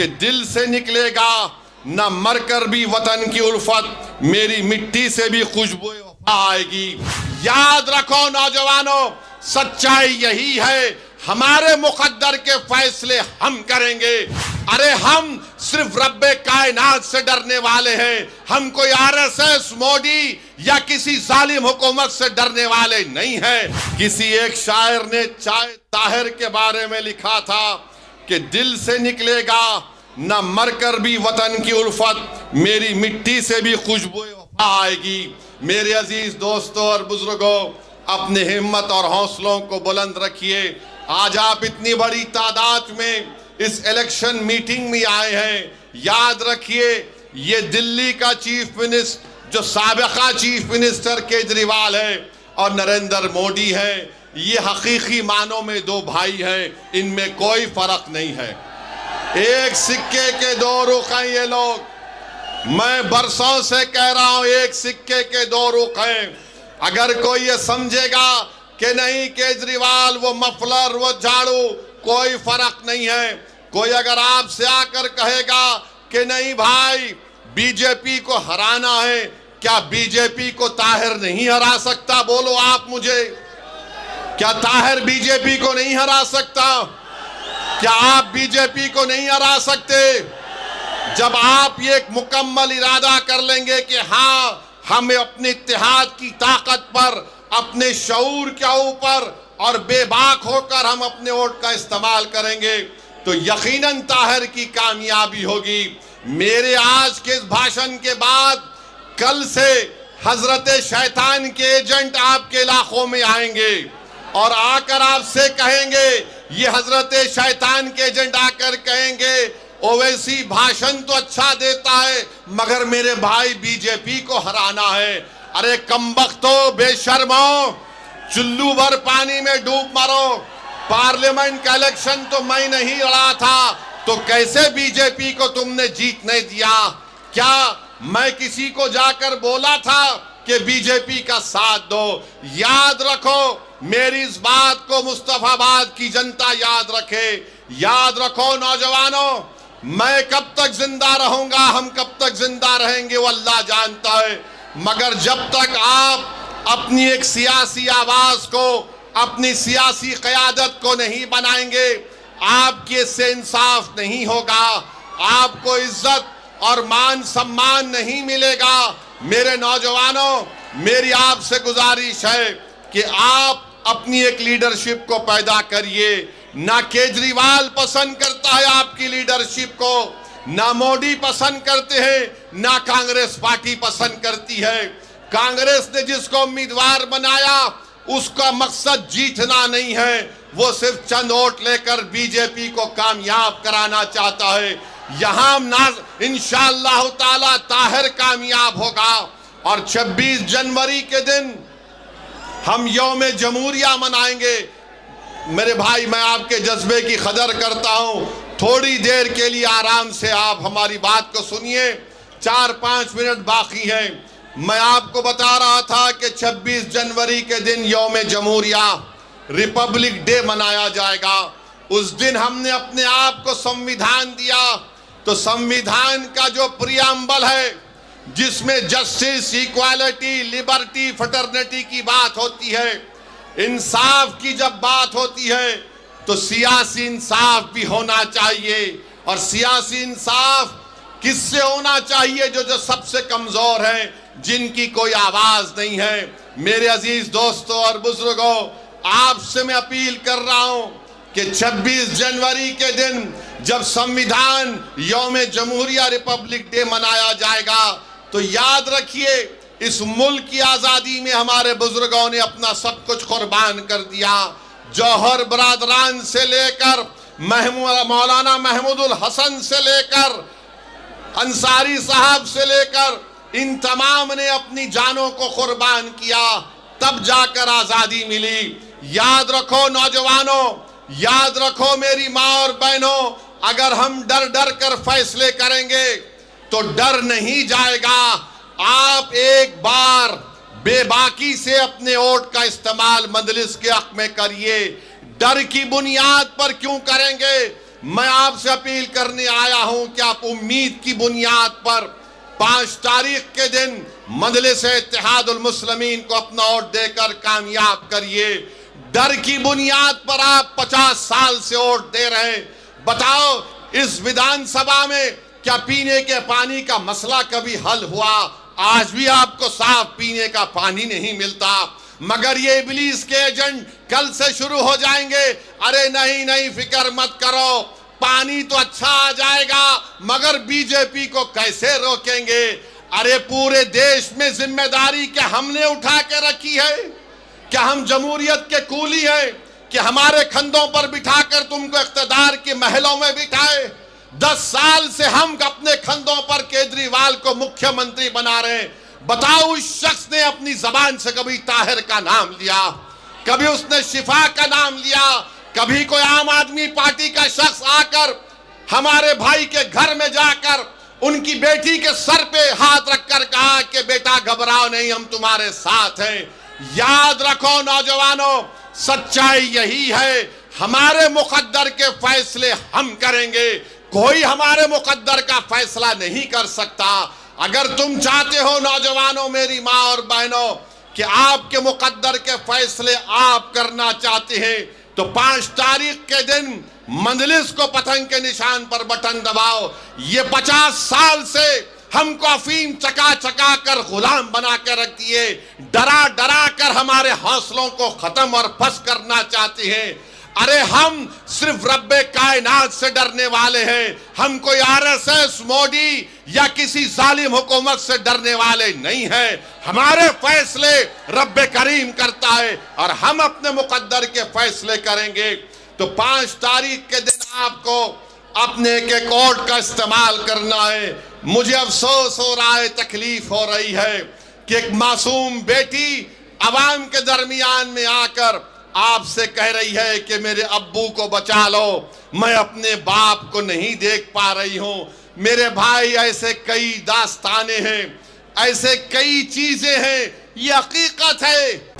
कि दिल से निकलेगा न मरकर भी वतन की उल्फत, मेरी मिट्टी से भी खुशबू वफा आएगी। याद रखो नौजवानों, सच्चाई यही है, हमारे मुकद्दर के फैसले हम करेंगे। अरे हम सिर्फ रब्बे कायनात से डरने वाले हैं, हम कोई आरएसएस, मोदी या किसी जालिम हुकूमत से डरने वाले नहीं हैं। किसी एक शायर ने चाय ताहिर के बारे में लिखा था कि दिल से निकलेगा न मरकर भी वतन की उल्फत, मेरी मिट्टी से भी खुशबू वफा आएगी। मेरे अजीज दोस्तों और बुजुर्गों, अपने हिम्मत और हौसलों को बुलंद रखिए। आज आप इतनी बड़ी तादाद में इस इलेक्शन मीटिंग में आए हैं। याद रखिए, ये दिल्ली का चीफ मिनिस्टर जो साबिका चीफ मिनिस्टर केजरीवाल है और नरेंद्र मोदी है, ये हकीकी मानों में दो भाई हैं, इनमें कोई फर्क नहीं है। एक सिक्के के दो रुख हैं ये लोग। मैं बरसों से कह रहा हूं, एक सिक्के के दो रुख हैं। अगर कोई ये समझेगा कि नहीं केजरीवाल वो मफलर वो झाड़ू कोई फर्क नहीं है, कोई अगर आपसे आकर कहेगा कि नहीं भाई बीजेपी को हराना है, क्या बीजेपी को ताहिर नहीं हरा सकता? बोलो आप मुझे, क्या ताहिर बीजेपी को नहीं हरा सकता? क्या आप बीजेपी को नहीं हरा सकते? जब आप ये एक मुकम्मल इरादा कर लेंगे कि हाँ, हमें अपने इत्तेहाद की ताकत पर, अपने शऊर के ऊपर और बेबाक होकर हम अपने वोट का इस्तेमाल करेंगे, तो यकीनन ताहिर की कामयाबी होगी। मेरे आज के इस भाषण के बाद कल से हजरत शैतान के एजेंट आपके इलाकों में आएंगे और आकर आपसे कहेंगे, ये हजरत शैतान के एजेंट आकर कहेंगे ओवैसी भाषण तो अच्छा देता है मगर मेरे भाई बीजेपी को हराना है। अरे कमबख्तो, बेशर्मो, चुल्लू भर पानी में डूब मरो। पार्लियामेंट का इलेक्शन तो मैं नहीं लड़ा था, तो कैसे बीजेपी को तुमने जीतने दिया? क्या मैं किसी को जाकर बोला था कि बीजेपी का साथ दो? याद रखो, मेरी इस बात को मुस्तफाबाद की जनता याद रखे। याद रखो नौजवानों, मैं कब तक जिंदा रहूंगा, हम कब तक जिंदा रहेंगे वो अल्लाह जानता है, मगर जब तक आप अपनी एक सियासी आवाज को, अपनी सियासी क़यादत को नहीं बनाएंगे, आपके इससे इंसाफ नहीं होगा, आपको इज्जत और मान सम्मान नहीं मिलेगा। मेरे नौजवानों, मेरी आपसे गुजारिश है कि आप अपनी एक लीडरशिप को पैदा करिए। ना केजरीवाल पसंद करता है आपकी लीडरशिप को, ना मोदी पसंद करते हैं, ना कांग्रेस पार्टी पसंद करती है। कांग्रेस ने जिसको उम्मीदवार बनाया उसका मकसद जीतना नहीं है, वो सिर्फ चंद वोट लेकर बीजेपी को कामयाब कराना चाहता है। यहां इंशाअल्लाह ताला ताहिर कामयाब होगा और 26 जनवरी के दिन हम यौम जमहूरिया मनाएंगे। मेरे भाई, मैं आपके जज्बे की कदर करता हूं, थोड़ी देर के लिए आराम से आप हमारी बात को सुनिए, 4-5 मिनट बाकी है। मैं आपको बता रहा था कि 26 जनवरी के दिन यौम जमहूरिया, रिपब्लिक डे मनाया जाएगा। उस दिन हमने अपने आप को संविधान दिया, तो संविधान का जो प्रियम्बल है जिसमें जस्टिस, इक्वालिटी, लिबर्टी, फ्रेटर्निटी की बात होती है, इंसाफ की जब बात होती है, तो सियासी इंसाफ भी होना चाहिए। और सियासी इंसाफ किससे होना चाहिए? जो सबसे कमजोर है, जिनकी कोई आवाज नहीं है। मेरे अजीज दोस्तों और बुजुर्गों, आपसे मैं अपील कर रहा हूं कि 26 जनवरी के दिन जब संविधान यौम जमहूरिया, रिपब्लिक डे मनाया जाएगा, तो याद रखिए, इस मुल्क की आजादी में हमारे बुजुर्गों ने अपना सब कुछ कुर्बान कर दिया। जौहर बरादरान से लेकर मौलाना महमूदुल हसन से लेकर अंसारी साहब से लेकर इन तमाम ने अपनी जानों को कुर्बान किया, तब जाकर आजादी मिली। याद रखो नौजवानों, याद रखो मेरी माँ और बहनों, अगर हम डर डर कर फैसले करेंगे तो डर नहीं जाएगा। आप एक बार बेबाकी से अपने वोट का इस्तेमाल मजलिस के हक में करिए। डर की बुनियाद पर क्यों करेंगे? मैं आपसे अपील करने आया हूं कि आप उम्मीद की बुनियाद पर 5 तारीख के दिन मजलिस इत्तेहादुल मुस्लिमीन को अपना वोट देकर कामयाब करिए। डर की बुनियाद पर आप 50 साल से वोट दे रहे हैं। बताओ, इस विधानसभा में क्या पीने के पानी का मसला कभी हल हुआ? आज भी आपको साफ पीने का पानी नहीं मिलता। मगर ये इब्लीस के एजेंट कल से शुरू हो जाएंगे, अरे नहीं नहीं फिक्र मत करो, पानी तो अच्छा आ जाएगा, मगर बीजेपी को कैसे रोकेंगे? अरे पूरे देश में जिम्मेदारी क्या हमने उठा के रखी है? क्या हम जमहूरियत के कूली हैं कि हमारे कंधों पर बिठाकर तुमको इख्तिदार के महलों में बिठाए? 10 साल से हम अपने कंधों पर केजरीवाल को मुख्यमंत्री बना रहे हैं। बताओ, उस शख्स ने अपनी जबान से कभी ताहिर का नाम लिया? कभी उसने शिफा का नाम लिया? कभी कोई आम आदमी पार्टी का शख्स आकर हमारे भाई के घर में जाकर उनकी बेटी के सर पे हाथ रखकर कहा कि बेटा घबराओ नहीं, हम तुम्हारे साथ हैं? याद रखो नौजवानों, सच्चाई यही है, हमारे मुकद्दर के फैसले हम करेंगे, कोई हमारे मुकद्दर का फैसला नहीं कर सकता। अगर तुम चाहते हो नौजवानों, मेरी माँ और बहनों, कि आपके मुकद्दर के फैसले आप करना चाहते हैं, तो 5 तारीख के दिन मजलिस को पतंग के निशान पर बटन दबाओ। ये 50 साल से हमको अफीम चका चका कर गुलाम बना कर रख दिए, डरा डरा कर हमारे हौसलों को खत्म और फस करना चाहते हैं। अरे हम सिर्फ रब्बे कायनात से डरने वाले हैं, हम कोई आरएसएस, मोदी या किसी जालिम हुकूमत से डरने वाले नहीं हैं। हमारे फैसले रब्बे करीम करता है और हम अपने मुकद्दर के फैसले करेंगे। तो 5 तारीख के दिन आपको अपने एक कोड का इस्तेमाल करना है। मुझे अफसोस हो रहा है, तकलीफ हो रही है कि एक मासूम बेटी अवाम के दरमियान में आकर आपसे कह रही है कि मेरे अब्बू को बचा लो, मैं अपने बाप को नहीं देख पा रही हूं। मेरे भाई, ऐसे कई दास्ताने हैं, ऐसे कई चीजें हैं, ये हकीकत है।